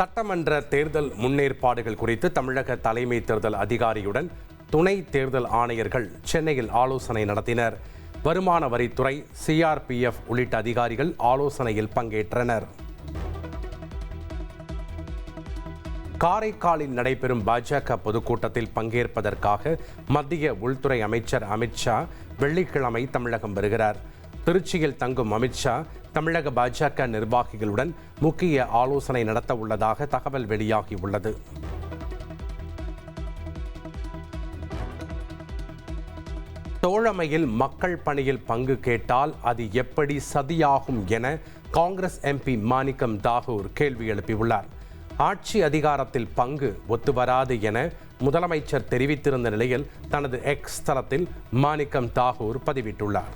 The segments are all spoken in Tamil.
சட்டமன்ற தேர்தல் முன்னேற்பாடுகள் குறித்து தமிழக தலைமை தேர்தல் அதிகாரியுடன் துணை தேர்தல் ஆணையர்கள் சென்னையில் ஆலோசனை நடத்தினர். வருமான வரித்துறை, CRPF உள்ளிட்ட அதிகாரிகள் ஆலோசனையில் பங்கேற்றனர். காரைக்காலில் நடைபெறும் பாஜக பொதுக்கூட்டத்தில் பங்கேற்பதற்காக மத்திய உள்துறை அமைச்சர் அமித்ஷா வெள்ளிக்கிழமை தமிழகம் வருகிறார். திருச்சியில் தங்கும் அமித்ஷா தமிழக பாஜக நிர்வாகிகளுடன் முக்கிய ஆலோசனை நடத்த உள்ளதாக தகவல் வெளியாகியுள்ளது. தோழமையில் மக்கள் பணியில் பங்கு கேட்டால் அது எப்படி சதியாகும் என காங்கிரஸ் MP மாணிக்கம் தாகூர் கேள்வி எழுப்பியுள்ளார். ஆட்சி அதிகாரத்தில் பங்கு ஒத்துவராது என முதலமைச்சர் தெரிவித்திருந்த நிலையில் தனது X தளத்தில் மாணிக்கம் தாகூர் பதிவிட்டுள்ளார்.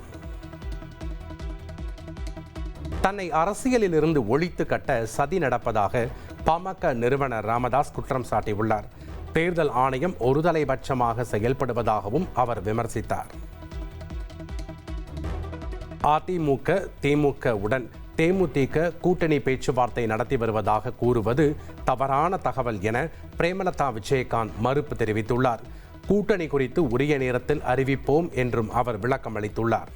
தன்னை அரசியலில் இருந்து ஒழித்து கட்ட சதி நடப்பதாக பாமக நிறுவனர் ராமதாஸ் குற்றம் சாட்டியுள்ளார். தேர்தல் ஆணையம் ஒருதலைபட்சமாக செயல்படுவதாகவும் அவர் விமர்சித்தார். அதிமுக, திமுக உடன் தேமுதிக கூட்டணி பேச்சுவார்த்தை நடத்தி வருவதாக கூறுவது தவறான தகவல் என பிரேமலதா விஜயகாந்த் மறுப்பு தெரிவித்துள்ளார். கூட்டணி குறித்து உரிய நேரத்தில் அறிவிப்போம் என்றும் அவர் விளக்கம் அளித்துள்ளார்.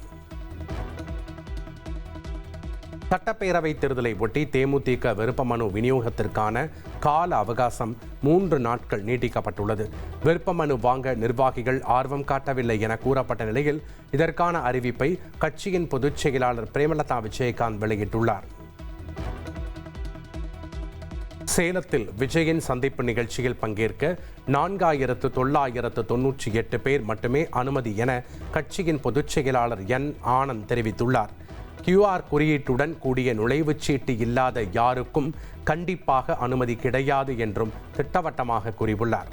சட்டப்பேரவை தேர்தலை ஒட்டி தேமுதிக விருப்ப மனு விநியோகத்திற்கான கால அவகாசம் 3 நாட்கள் நீட்டிக்கப்பட்டுள்ளது. விருப்ப மனு வாங்க நிர்வாகிகள் ஆர்வம் காட்டவில்லை என கூறப்பட்ட நிலையில் இதற்கான அறிவிப்பை கட்சியின் பொதுச் செயலாளர் பிரேமலதா விஜயகாந்த் வெளியிட்டுள்ளார். சேலத்தில் விஜயின் சந்திப்பு நிகழ்ச்சியில் பங்கேற்க 4998 பேர் மட்டுமே அனுமதி என கட்சியின் பொதுச் செயலாளர் N. ஆனந்த் தெரிவித்துள்ளார். QR குறியீட்டுடன் கூடிய நுழைவுச் சீட்டு இல்லாத யாருக்கும் கண்டிப்பாக அனுமதி கிடையாது என்றும் திட்டவட்டமாக கூறியுள்ளார்.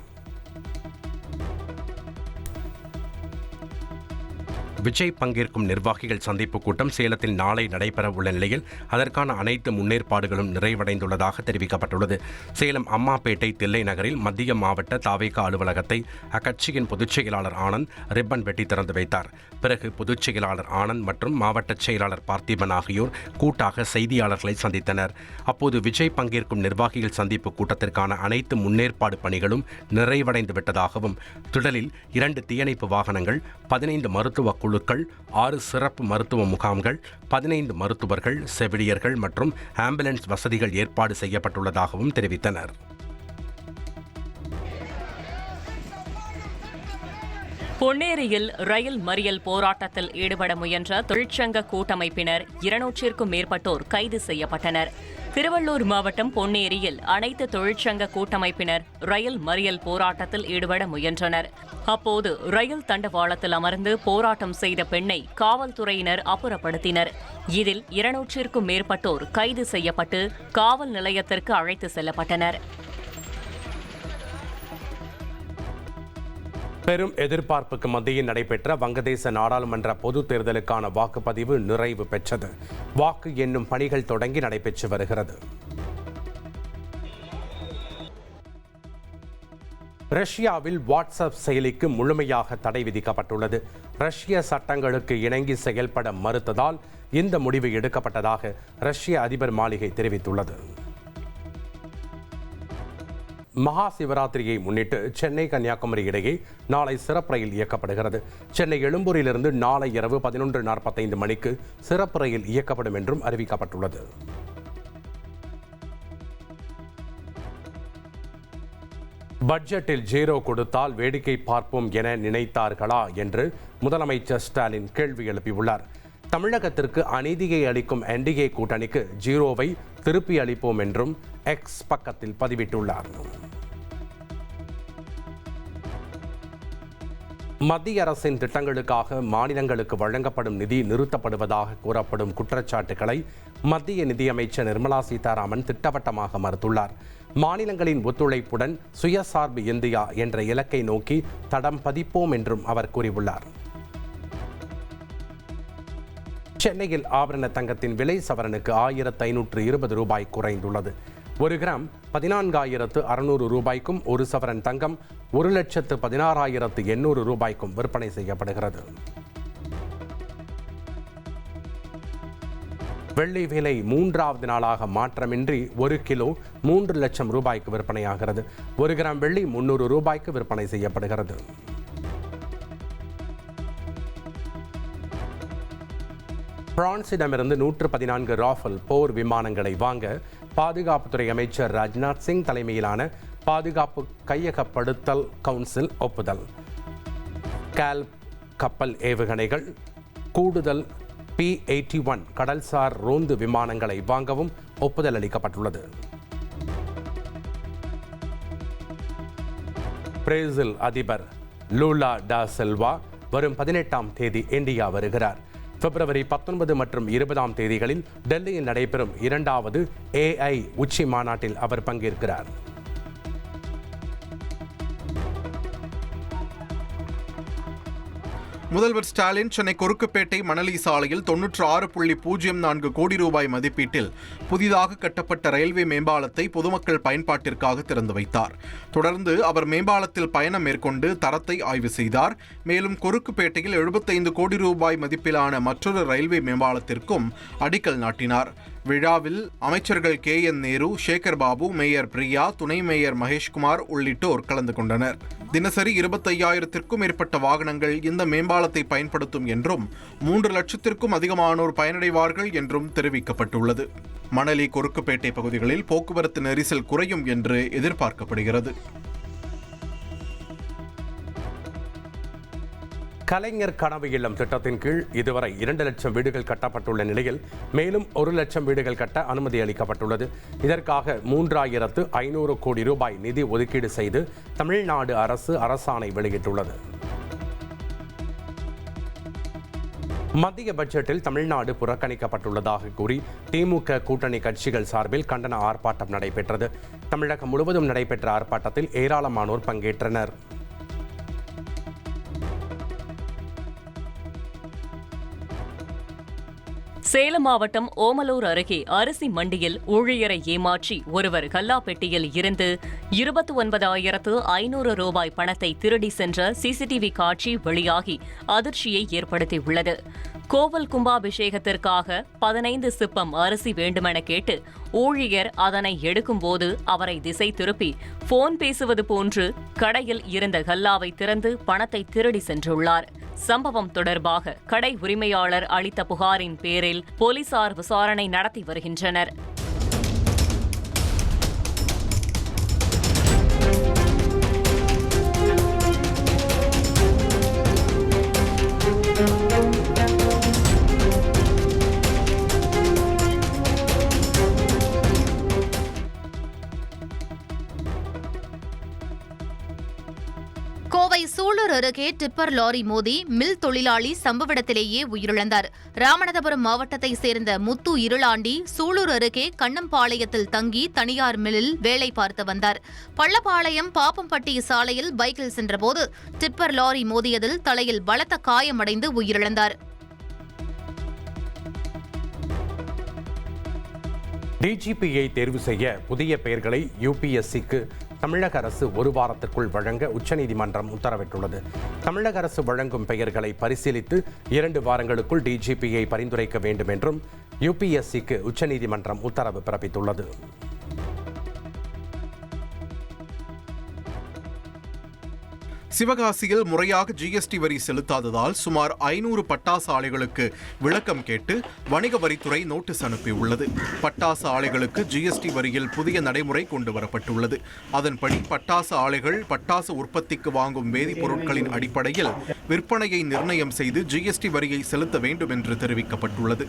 விஜய் பங்கேற்கும் நிர்வாகிகள் சந்திப்பு கூட்டம் சேலத்தில் நாளை நடைபெற உள்ள நிலையில் அதற்கான அனைத்து முன்னேற்பாடுகளும் நிறைவடைந்துள்ளதாக தெரிவிக்கப்பட்டுள்ளது. சேலம் அம்மாப்பேட்டை தில்லை நகரில் மத்திய மாவட்ட தாவேக அலுவலகத்தை அக்கட்சியின் பொதுச் செயலாளர் ஆனந்த் ரிப்பன் வெட்டி திறந்து வைத்தார். பிறகு பொதுச் செயலாளர் ஆனந்த் மற்றும் மாவட்ட செயலாளர் பார்த்திபன் ஆகியோர் கூட்டாக செய்தியாளர்களை சந்தித்தனர். அப்போது விஜய் பங்கேற்கும் நிர்வாகிகள் சந்திப்பு கூட்டத்திற்கான அனைத்து முன்னேற்பாடு பணிகளும் நிறைவடைந்து விட்டதாகவும், திடலில் 2 தீயணைப்பு வாகனங்கள், 15 மருத்துவ குழுக்கள், 6 சிறப்பு மருத்துவ முகாம்கள், 15 மருத்துவர்கள், செவிலியர்கள் மற்றும் ஆம்புலன்ஸ் வசதிகள் ஏற்பாடு செய்யப்பட்டுள்ளதாகவும் தெரிவித்தனர். பொன்னேரியில் ரயில் மறியல் போராட்டத்தில் ஈடுபட முயன்ற தொழிற்சங்க கூட்டமைப்பினர் 200க்கும் மேற்பட்டோர் கைது செய்யப்பட்டனர். திருவள்ளூர் மாவட்டம் பொன்னேரியில் அனைத்து தொழிற்சங்க கூட்டமைப்பினர் ரயில் மறியல் போராட்டத்தில் ஈடுபட முயன்றனர். அப்போது ரயில் தண்டவாளத்தில் அமர்ந்து போராட்டம் செய்த பெண்ணை காவல்துறையினர் அப்புறப்படுத்தினர். இதில் 200க்கும் மேற்பட்டோர் கைது செய்யப்பட்டு காவல் நிலையத்திற்கு அழைத்து செல்லப்பட்டனர். பெரும் எதிர்பார்ப்புக்கு மத்தியில் நடைபெற்ற வங்கதேச நாடாளுமன்ற பொது தேர்தலுக்கான வாக்குப்பதிவு நிறைவு பெற்றது. வாக்கு எண்ணும் பணிகள் தொடங்கி நடைபெற்று வருகிறது. ரஷ்யாவில் வாட்ஸ்அப் செயலிக்கு முழுமையாக தடை விதிக்கப்பட்டுள்ளது. ரஷ்ய சட்டங்களுக்கு இணங்கி செயல்பட மறுத்ததால் இந்த முடிவு எடுக்கப்பட்டதாக ரஷ்ய அதிபர் மாளிகை தெரிவித்துள்ளது. மகா சிவராத்திரியை முன்னிட்டு சென்னை கன்னியாகுமரி இடையே நாளை சிறப்பு ரயில் இயக்கப்படுகிறது. சென்னை எழும்பூரிலிருந்து நாளை இரவு 11:45 மணிக்கு சிறப்பு ரயில் இயக்கப்படும் என்றும் அறிவிக்கப்பட்டுள்ளது. பட்ஜெட்டில் 0 கொடுத்தால் வேடிக்கை பார்ப்போம் என நினைத்தார்களா என்று முதலமைச்சர் ஸ்டாலின் கேள்வி எழுப்பியுள்ளார். தமிழகத்திற்கு அநீதியை அளிக்கும் NDA கூட்டணிக்கு 0வை திருப்பி அளிப்போம் என்றும் X பக்கத்தில் பதிவிட்டுள்ளார். மத்திய அரசின் திட்டங்களுக்காக மாநிலங்களுக்கு வழங்கப்படும் நிதி நிறுத்தப்படுவதாக கூறப்படும் குற்றச்சாட்டுகளை மத்திய நிதியமைச்சர் நிர்மலா சீதாராமன் திட்டவட்டமாக மறுத்துள்ளார். மாநிலங்களின் ஒத்துழைப்புடன் சுயசார்பு இந்தியா என்ற இலக்கை நோக்கி தடம் பதிப்போம் என்றும் அவர் கூறியுள்ளார். சென்னையில் ஆபரண தங்கத்தின் விலை சவரனுக்கு 1520 ரூபாய் குறைந்துள்ளது. 1 கிராம் 14,600 ரூபாய்க்கும், 1 சவரன் தங்கம் 1,16,800 ரூபாய்க்கும் விற்பனை செய்யப்படுகிறது. வெள்ளி விலை 3வது நாளாக மாற்றமின்றி 1 கிலோ 3 லட்சம் ரூபாய்க்கு விற்பனையாகிறது. 1 கிராம் வெள்ளி 300 ரூபாய்க்கு விற்பனை செய்யப்படுகிறது. பிரான்சிடமிருந்து 114 ராஃபல் போர் விமானங்களை வாங்க பாதுகாப்புத்துறை அமைச்சர் ராஜ்நாத் சிங் தலைமையிலான பாதுகாப்பு கையகப்படுத்தல் கவுன்சில் ஒப்புதல். கால் கப்பல் ஏவுகணைகள், கூடுதல் P-81 கடல்சார் ரோந்து விமானங்களை வாங்கவும் ஒப்புதல் அளிக்கப்பட்டுள்ளது. பிரேசில் அதிபர் லூலா டா சில்வா வரும் 18ஆம் தேதி இந்தியா வருகிறார். பிப்ரவரி 19 மற்றும் 20ஆம் தேதிகளில் டெல்லியில் நடைபெறும் 2வது AI உச்சி மாநாட்டில் அவர் பங்கேற்கிறார். முதல்வர் ஸ்டாலின் சென்னை கொருக்குப்பேட்டை மணலி சாலையில் 96.04 கோடி ரூபாய் மதிப்பீட்டில் புதிதாக கட்டப்பட்ட ரயில்வே மேம்பாலத்தை பொதுமக்கள் பயன்பாட்டிற்காக திறந்து வைத்தார். தொடர்ந்து அவர் மேம்பாலத்தில் பயணம் மேற்கொண்டு தரத்தை ஆய்வு செய்தார். மேலும் கொருக்குப்பேட்டையில் 75 கோடி ரூபாய் மதிப்பிலான மற்றொரு ரயில்வே மேம்பாலத்திற்கும் அடிக்கல் நாட்டினார். விழாவில் அமைச்சர்கள் KN நேரு, சேகர் பாபு, மேயர் பிரியா, துணை மேயர் மகேஷ்குமார் உள்ளிட்டோர் கலந்து கொண்டனர். தினசரி 25,000த்திற்கும் மேற்பட்ட வாகனங்கள் இந்த மேம்பாலத்தை பயன்படுத்தும் என்றும் 3 லட்சத்திற்கும் அதிகமானோர் பயனடைவார்கள் என்றும் தெரிவிக்கப்பட்டுள்ளது. மணலி கொருக்குப்பேட்டை பகுதிகளில் போக்குவரத்து நெரிசல் குறையும் என்று எதிர்பார்க்கப்படுகிறது. கலைஞர் கனவு இல்லம் திட்டத்தின் கீழ் இதுவரை 2 லட்சம் வீடுகள் கட்டப்பட்டுள்ள நிலையில் மேலும் 1 லட்சம் வீடுகள் கட்ட அனுமதி அளிக்கப்பட்டுள்ளது. இதற்காக 3,500 கோடி ரூபாய் நிதி ஒதுக்கீடு செய்து தமிழ்நாடு அரசு அரசாணை வெளியிட்டுள்ளது. மத்திய பட்ஜெட்டில் தமிழ்நாடு புறக்கணிக்கப்பட்டுள்ளதாக கூறி திமுக கூட்டணி கட்சிகள் சார்பில் கண்டன ஆர்ப்பாட்டம் நடைபெற்றது. தமிழகம் முழுவதும் நடைபெற்ற ஆர்ப்பாட்டத்தில் ஏராளமானோர் பங்கேற்றனர். சேலம் மாவட்டம் ஓமலூர் அருகே அரிசி மண்டியில் ஊழியரை ஏமாற்றி ஒருவர் கல்லாப்பெட்டியில் இருந்து 29,500 ரூபாய் பணத்தை திருடி சென்ற சிசிடிவி காட்சி வெளியாகி அதிர்ச்சியை ஏற்படுத்தியுள்ளது. கோவில் கும்பாபிஷேகத்திற்காக 15 சிப்பம் அரிசி வேண்டுமென கேட்டு ஊழியர் அதனை எடுக்கும்போது அவரை திசை திருப்பி போன் பேசுவது போன்று கடையில் இருந்த கல்லாவை திறந்து பணத்தை திருடி சென்றுள்ளார். சம்பவம் தொடர்பாக கடை உரிமையாளர் அளித்த புகாரின் பேரில் போலீசார் விசாரணை நடத்தி வருகின்றனர். கோவை சூலூர் அருகே டிப்பர் லாரி மோதி மில் தொழிலாளி சம்பவ இடத்திலேயே உயிரிழந்தார். ராமநாதபுரம் மாவட்டத்தைச் சேர்ந்த முத்து இருளாண்டி சூலூர் அருகே கண்ணம்பாளையத்தில் தங்கி தனியார் மில்லில் வேலை பார்த்து வந்தார். பள்ளப்பாளையம் பாப்பம்பட்டி சாலையில் பைக்கில் சென்றபோது டிப்பர் லாரி மோதியதில் தலையில் பலத்த காயமடைந்து உயிரிழந்தார். டிஜிபியை தேர்வு செய்ய புதிய பெயர்களை UPSCக்கு தமிழக அரசு 1 வாரத்திற்குள் வழங்க உச்சநீதிமன்றம் உத்தரவிட்டுள்ளது. தமிழக அரசு வழங்கும் பெயர்களை பரிசீலித்து 2 வாரங்களுக்குள் டிஜிபியை பரிந்துரைக்க வேண்டும் என்றும் UPSCக்கு உச்சநீதிமன்றம் உத்தரவு பிறப்பித்துள்ளது. சிவகாசியில் முறையாக GST வரி செலுத்தாததால் சுமார் 500 பட்டாசு ஆலைகளுக்கு விளக்கம் கேட்டு வணிக வரித்துறை நோட்டீஸ் அனுப்பியுள்ளது. பட்டாசு ஆலைகளுக்கு GST வரியில் புதிய நடைமுறை கொண்டு வரப்பட்டுள்ளது. அதன்படி பட்டாசு ஆலைகள் பட்டாசு உற்பத்திக்கு வாங்கும் வேதிப்பொருட்களின் அடிப்படையில் விற்பனையை நிர்ணயம் செய்து GST வரியை செலுத்த வேண்டும் என்று தெரிவிக்கப்பட்டுள்ளது.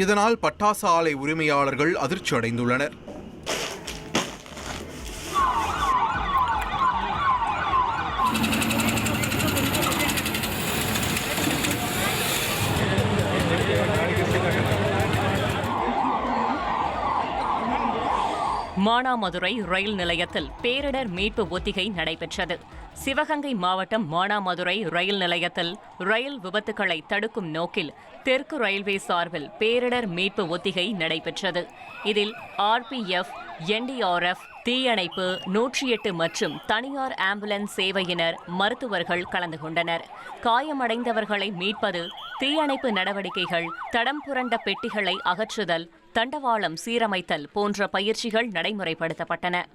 இதனால் பட்டாசு ஆலை உரிமையாளர்கள் அதிர்ச்சி அடைந்துள்ளனர். மானாமதுரை ரயில் நிலையத்தில் பேரிடர் மீட்பு ஒத்திகை நடைபெற்றது. சிவகங்கை மாவட்டம் மானாமதுரை ரயில் நிலையத்தில் ரயில் விபத்துக்களை தடுக்கும் நோக்கில் தெற்கு ரயில்வே சார்பில் பேரிடர் மீட்பு ஒத்திகை நடைபெற்றது. இதில் RPF, NDRF, தீயணைப்பு, 108 மற்றும் தனியார் ஆம்புலன்ஸ் சேவையினர், மருத்துவர்கள் கலந்து கொண்டனர். காயமடைந்தவர்களை மீட்பது, தீயணைப்பு நடவடிக்கைகள், தடம் புரண்ட பெட்டிகளை அகற்றுதல், தண்டவாளம் சீரமைத்தல் போன்ற பயிற்சிகள் நடைமுறைப்படுத்தப்பட்டன.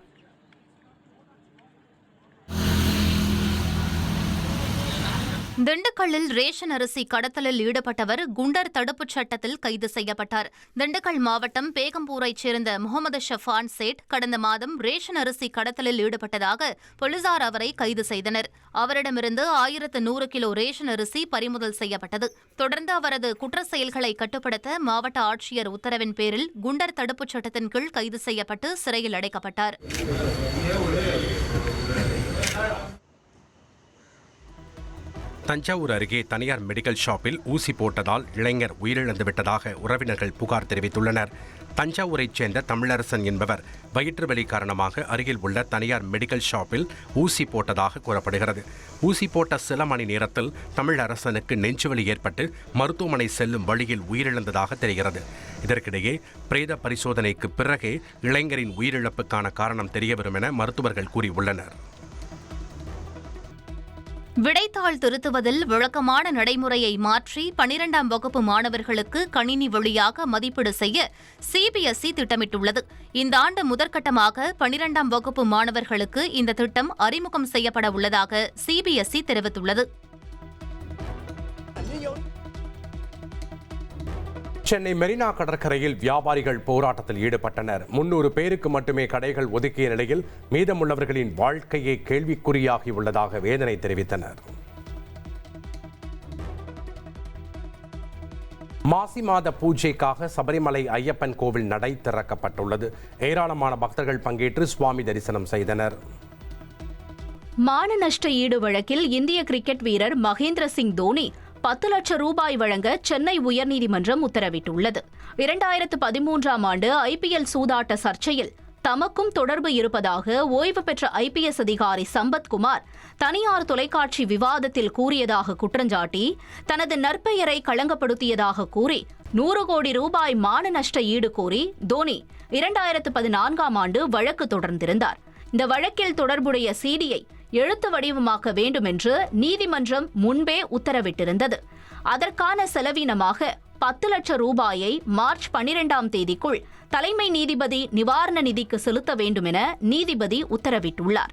திண்டுக்கல்லில் ரேஷன் அரிசி கடத்தலில் ஈடுபட்டவர் குண்டர் தடுப்புச் சட்டத்தில் கைது செய்யப்பட்டார். திண்டுக்கல் மாவட்டம் பேகம்பூரைச் சேர்ந்த முகமது ஷஃபான் சேட் கடந்த மாதம் ரேஷன் அரிசி கடத்தலில் ஈடுபட்டதாக போலீசார் அவரை கைது செய்தனர். அவரிடமிருந்து 1100 கிலோ ரேஷன் அரிசி பறிமுதல் செய்யப்பட்டது. தொடர்ந்து அவரது குற்ற செயல்களை கட்டுப்படுத்த மாவட்ட ஆட்சியர் உத்தரவின் பேரில் குண்டர் தடுப்புச் சட்டத்தின் கீழ் கைது செய்யப்பட்டு சிறையில் அடைக்கப்பட்டார். தஞ்சாவூர் அருகே தனியார் மெடிக்கல் ஷாப்பில் ஊசி போட்டதால் இளைஞர் உயிரிழந்துவிட்டதாக உறவினர்கள் புகார் தெரிவித்துள்ளனர். தஞ்சாவூரைச் சேர்ந்த தமிழரசன் என்பவர் வயிற்று வலி காரணமாக அருகில் உள்ள தனியார் மெடிக்கல் ஷாப்பில் ஊசி போட்டதாக கூறப்படுகிறது. ஊசி போட்ட சில மணி நேரத்தில் தமிழரசனுக்கு நெஞ்சுவலி ஏற்பட்டு மருத்துவமனை செல்லும் வழியில் உயிரிழந்ததாக தெரிகிறது. இதற்கிடையே பிரேத பரிசோதனைக்கு பிறகே இளைஞரின் உயிரிழப்புக்கான காரணம் தெரியவரும் என மருத்துவர்கள் கூறியுள்ளனர். விடைத்தாள் திருத்துவதில் வழக்கமான நடைமுறையை மாற்றி 12ஆம் வகுப்பு மாணவர்களுக்கு கணினி வழியாக மதிப்பீடு செய்ய சிபிஎஸ்இ திட்டமிட்டுள்ளது. இந்த ஆண்டு முதற்கட்டமாக 12ஆம் வகுப்பு மாணவர்களுக்கு இந்த திட்டம் அறிமுகம் செய்யப்பட உள்ளதாக சிபிஎஸ்இ தெரிவித்துள்ளது. சென்னை மெரினா கடற்கரையில் வியாபாரிகள் போராட்டத்தில் ஈடுபட்டனர். 300 பேருக்கு மட்டுமே கடைகள் ஒதுக்கிய நிலையில் மீதமுள்ளவர்களின் வாழ்க்கையே கேள்விக்குறியாகியுள்ளதாக வேதனை தெரிவித்தனர். மாசி மாத பூஜைக்காக சபரிமலை ஐயப்பன் கோவில் நடை திறக்கப்பட்டுள்ளது. ஏராளமான பக்தர்கள் பங்கேற்று சுவாமி தரிசனம் செய்தனர். மான நஷ்ட ஈடு வழக்கில் இந்திய கிரிக்கெட் வீரர் மகேந்திர சிங் தோனி 10 லட்சம் ரூபாய் வழங்க சென்னை உயர்நீதிமன்றம் உத்தரவிட்டுள்ளது. 2013ஆம் ஆண்டு ஐபிஎல் சூதாட்ட சர்ச்சையில் தமக்கும் தொடர்பு இருப்பதாக ஓய்வு பெற்ற ஐபிஎஸ் அதிகாரி சம்பத்குமார் தனியார் தொலைக்காட்சி விவாதத்தில் கூறியதாக குற்றஞ்சாட்டி தனது நற்பெயரை களங்கப்படுத்தியதாக கூறி 100 கோடி ரூபாய் மான நஷ்ட ஈடு கோரி தோனி 2014ஆம் ஆண்டு வழக்கு தொடர்ந்திருந்தார். இந்த வழக்கில் தொடர்புடைய சிடியை எழுத்து வடிவமாக்க வேண்டும் என்று நீதிமன்றம் முன்பே உத்தரவிட்டிருந்தது. அதற்கான செலவினமாக 10 லட்சம் ரூபாயை மார்ச் 12ஆம் தேதிக்குள் தலைமை நீதிபதி நிவாரண நிதிக்கு செலுத்த வேண்டும் என நீதிபதி உத்தரவிட்டுள்ளார்.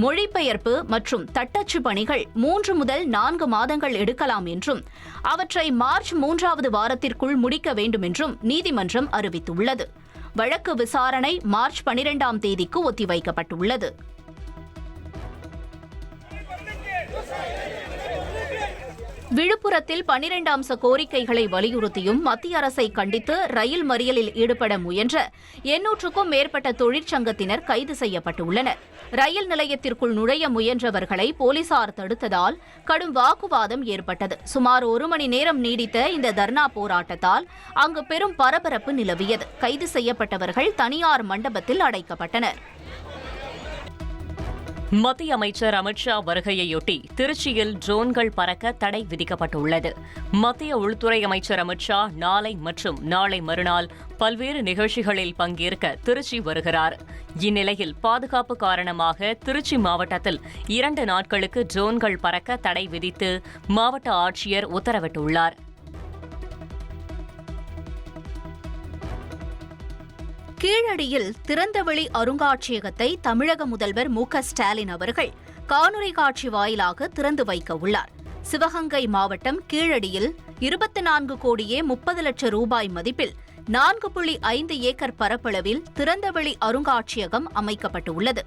மொழிபெயர்ப்பு மற்றும் தட்டச்சு பணிகள் 3 முதல் 4 மாதங்கள் எடுக்கலாம் என்றும் அவற்றை மார்ச் 3வது வாரத்திற்குள் முடிக்க வேண்டும் என்றும் நீதிமன்றம் அறிவித்துள்ளது. வழக்கு விசாரணை மார்ச் 12ஆம் தேதிக்கு ஒத்திவைக்கப்பட்டுள்ளது. விழுப்புரத்தில் 12 அம்ச கோரிக்கைகளை வலியுறுத்தியும் மத்திய அரசை கண்டித்து ரயில் மறியலில் ஈடுபட முயன்ற 800க்கும் மேற்பட்ட தொழிற்சங்கத்தினர் கைது செய்யப்பட்டுள்ளனர். ரயில் நிலையத்திற்குள் நுழைய முயன்றவர்களை போலீசார் தடுத்ததால் கடும் வாக்குவாதம் ஏற்பட்டது. சுமார் 1 மணி நேரம் நீடித்த இந்த தர்ணா போராட்டத்தால் அங்கு பெரும் பரபரப்பு நிலவியது. கைது செய்யப்பட்டவர்கள் தனியார் மண்டபத்தில் அடைக்கப்பட்டனர். மத்திய அமைச்சர் அமித்ஷா வருகையையொட்டி திருச்சியில் ட்ரோன்கள் பறக்க தடை விதிக்கப்பட்டுள்ளது. மத்திய உள்துறை அமைச்சர் அமித்ஷா நாளை மற்றும் நாளை மறுநாள் பல்வேறு நிகழ்ச்சிகளில் பங்கேற்க திருச்சி வருகிறார். இந்நிலையில் பாதுகாப்பு காரணமாக திருச்சி மாவட்டத்தில் 2 நாட்களுக்கு ட்ரோன்கள் பறக்க தடை விதித்து மாவட்ட ஆட்சியர் உத்தரவிட்டுள்ளார். கீழடியில் திறந்தவெளி அருங்காட்சியகத்தை தமிழக முதல்வர் மு.க.ஸ்டாலின் அவர்கள் காணொலி காட்சி வாயிலாக திறந்து வைக்க உள்ளார். சிவகங்கை மாவட்டம் கீழடியில் 24 கோடியே 30 லட்சம் ரூபாய் மதிப்பில் 4.5 ஏக்கர் பரப்பளவில் திறந்தவெளி அருங்காட்சியகம் அமைக்கப்பட்டுள்ளது.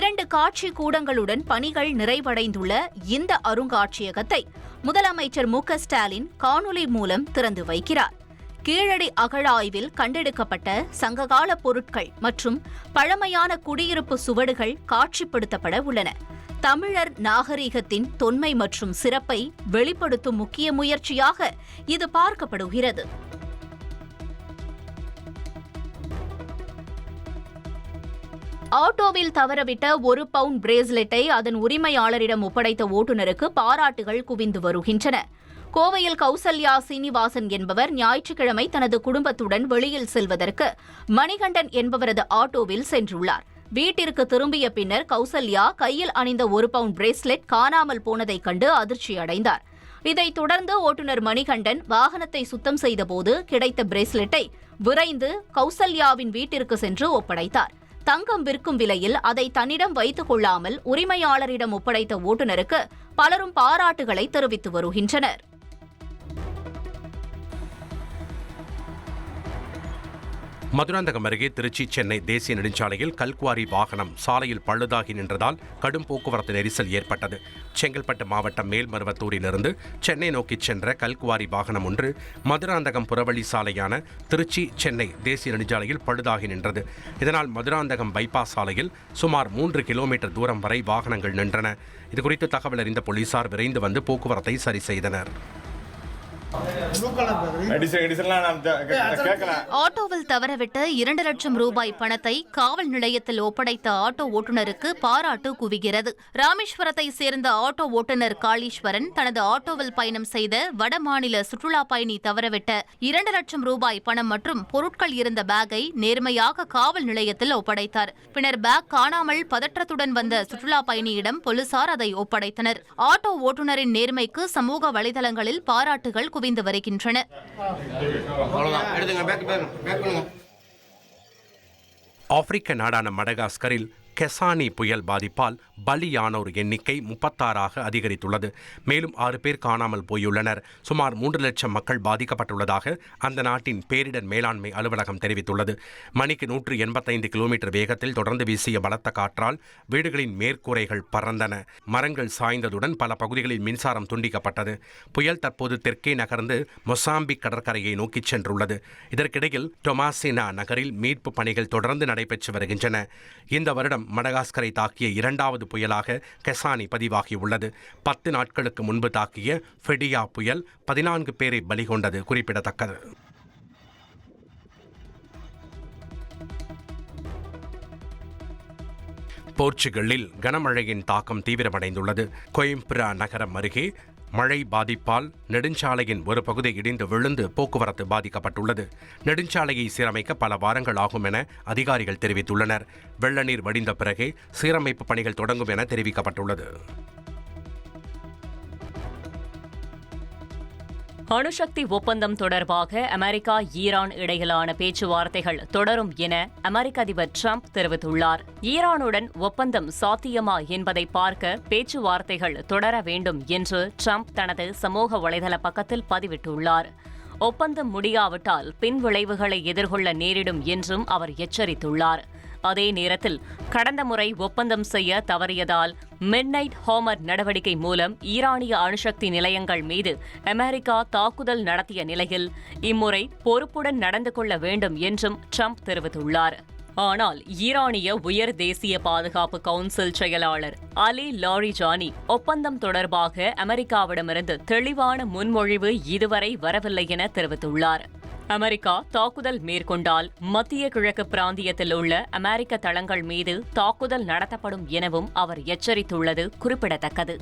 2 காட்சி கூடங்களுடன் பணிகள் நிறைவடைந்துள்ள இந்த அருங்காட்சியகத்தை முதலமைச்சர் மு.க.ஸ்டாலின் காணொலி மூலம் திறந்து வைக்கிறார். கீழடி அகழாய்வில் கண்டெடுக்கப்பட்ட சங்ககால பொருட்கள் மற்றும் பழமையான குடியிருப்பு சுவடுகள் காட்சிப்படுத்தப்பட உள்ளன. தமிழர் நாகரிகத்தின் தொன்மை மற்றும் சிறப்பை வெளிப்படுத்தும் முக்கிய முயற்சியாக இது பார்க்கப்படுகிறது. ஆட்டோவில் தவறவிட்ட 1 பவுண்ட் பிரேஸ்லெட்டை அதன் உரிமையாளரிடம் ஒப்படைத்த ஓட்டுநருக்கு பாராட்டுகள் குவிந்து வருகின்றன. கோவையில் கௌசல்யா சீனிவாசன் என்பவர் ஞாயிற்றுக்கிழமை தனது குடும்பத்துடன் வெளியில் செல்வதற்கு மணிகண்டன் என்பவரது ஆட்டோவில் சென்றுள்ளார். வீட்டிற்கு திரும்பிய பின்னர் கௌசல்யா கையில் அணிந்த 1 பவுண்ட் பிரேஸ்லெட் காணாமல் போனதைக் கண்டு அதிர்ச்சி அடைந்தார். இதைத் தொடர்ந்து ஓட்டுநர் மணிகண்டன் வாகனத்தை சுத்தம் செய்தபோது கிடைத்த பிரேஸ்லெட்டை விரைந்து கௌசல்யாவின் வீட்டிற்கு சென்று ஒப்படைத்தார். தங்கம் விற்கும் விலையில் அதை தன்னிடம் வைத்துக் கொள்ளாமல் உரிமையாளரிடம் ஒப்படைத்த ஓட்டுநருக்கு பலரும் பாராட்டுகளை தெரிவித்து வருகின்றனர். மதுராந்தகம் அருகே திருச்சி சென்னை தேசிய நெடுஞ்சாலையில் கல்குவாரி வாகனம் சாலையில் பழுதாகி நின்றதால் கடும் போக்குவரத்து நெரிசல் ஏற்பட்டது. செங்கல்பட்டு மாவட்டம் மேல்மருவத்தூரிலிருந்து சென்னை நோக்கி சென்ற கல்குவாரி வாகனம் ஒன்று மதுராந்தகம் புறவழி சாலையான திருச்சி சென்னை தேசிய நெடுஞ்சாலையில் பழுதாகி நின்றது. இதனால் மதுராந்தகம் பைபாஸ் சாலையில் சுமார் 3 கிலோமீட்டர் தூரம் வரை வாகனங்கள் நின்றன. இதுகுறித்து தகவல் அறிந்த போலீசார் விரைந்து வந்து போக்குவரத்தை சரி செய்தனர். ஆட்டோவில் தவறவிட்ட 2 லட்சம் ரூபாய் பணத்தை காவல் நிலையத்தில் ஒப்படைத்த ஆட்டோ ஓட்டுநருக்கு பாராட்டு குவிகிறது. ராமேஸ்வரத்தை சேர்ந்த ஆட்டோ ஓட்டுநர் காளீஸ்வரன் தனது ஆட்டோவில் பயணம் செய்த வடமாநில சுற்றுலா பயணி தவறவிட்ட 2 லட்சம் ரூபாய் பணம் மற்றும் பொருட்கள் இருந்த பேக்கை நேர்மையாக காவல் நிலையத்தில் ஒப்படைத்தார். பின்னர் பேக் காணாமல் பதற்றத்துடன் வந்த சுற்றுலா பயணியிடம் போலீசார் அதை ஒப்படைத்தனர். ஆட்டோ ஓட்டுநரின் நேர்மைக்கு சமூக வலைதளங்களில் பாராட்டுகள் குவிந்து வருகின்றன. ஆப்பிரிக்க நாடான மடகாஸ்கரில் கெசானி புயல் பாதிப்பால் பலியானோர் எண்ணிக்கை 36ஆக அதிகரித்துள்ளது. மேலும் 6 பேர் காணாமல் போயுள்ளனர். சுமார் 3 லட்சம் மக்கள் பாதிக்கப்பட்டுள்ளதாக அந்த நாட்டின் பேரிடர் மேலாண்மை அலுவலகம் தெரிவித்துள்ளது. மணிக்கு 185 கிலோமீட்டர் வேகத்தில் தொடர்ந்து வீசிய பலத்த காற்றால் வீடுகளின் மேற்கூரைகள் பறந்தன. மரங்கள் சாய்ந்ததுடன் பல பகுதிகளில் மின்சாரம் துண்டிக்கப்பட்டது. புயல் தற்போது தெற்கே நகர்ந்து மொசாம்பிக் கடற்கரையை நோக்கி சென்றுள்ளது. இதற்கிடையில் டொமாசினா நகரில் மீட்பு பணிகள் தொடர்ந்து நடைபெற்று வருகின்றன. இந்த வருடம் மடகாஸ்கரை தாக்கிய 2வது புயலாக கெசானி பதிவாகியுள்ளது. 10 நாட்களுக்கு முன்பு தாக்கிய ஃபெடியா புயல் 14 பேரை பலி கொண்டது குறிப்பிடத்தக்கது. போர்ச்சுகலில் கனமழையின் தாக்கம் தீவிரமடைந்துள்ளது. கோயம்புரா நகரம் அருகே மழை பாதிப்பால் நெடுஞ்சாலையின் ஒரு பகுதி இடிந்து விழுந்து போக்குவரத்து பாதிக்கப்பட்டுள்ளது. நெடுஞ்சாலையை சீரமைக்க பல வாரங்கள் ஆகும் என அதிகாரிகள் தெரிவித்துள்ளனர். வெள்ள நீர் வடிந்த பிறகே சீரமைப்பு பணிகள் தொடங்கும் என தெரிவிக்கப்பட்டுள்ளது. அணுசக்தி ஒப்பந்தம் தொடர்பாக அமெரிக்கா ஈரான் இடையிலான பேச்சுவார்த்தைகள் தொடரும் என அமெரிக்க அதிபர் ட்ரம்ப் தெரிவித்துள்ளார். ஈரானுடன் ஒப்பந்தம் சாத்தியமா என்பதை பார்க்க பேச்சுவார்த்தைகள் தொடர வேண்டும் என்று ட்ரம்ப் தனது சமூக வலைதள பக்கத்தில் பதிவிட்டுள்ளார். ஒப்பந்தம் முடியாவிட்டால் பின்விளைவுகளை எதிர்கொள்ள நேரிடும் என்றும் அவர் எச்சரித்துள்ளார். அதே நேரத்தில் கடந்த முறை ஒப்பந்தம் செய்ய தவறியதால் மிட்நைட் ஹாமர் நடவடிக்கை மூலம் ஈரானிய அணுசக்தி நிலையங்கள் மீது அமெரிக்கா தாக்குதல் நடத்திய நிலையில் இம்முறை பொறுப்புடன் நடந்து கொள்ள வேண்டும் என்றும் ட்ரம்ப் தெரிவித்துள்ளார். ஆனால் ஈரானிய உயர் தேசிய பாதுகாப்பு கவுன்சில் செயலாளர் அலி லாரிஜானி ஒப்பந்தம் தொடர்பாக அமெரிக்காவிடமிருந்து தெளிவான முன்மொழிவு இதுவரை வரவில்லை என தெரிவித்துள்ளார். அமெரிக்கா தாக்குதல் மேற்கொண்டால் மத்திய கிழக்கு பிராந்தியத்தில் உள்ள அமெரிக்க தளங்கள் மீது தாக்குதல் நடத்தப்படும் எனவும் அவர் எச்சரித்துள்ளது குறிப்பிடத்தக்கது.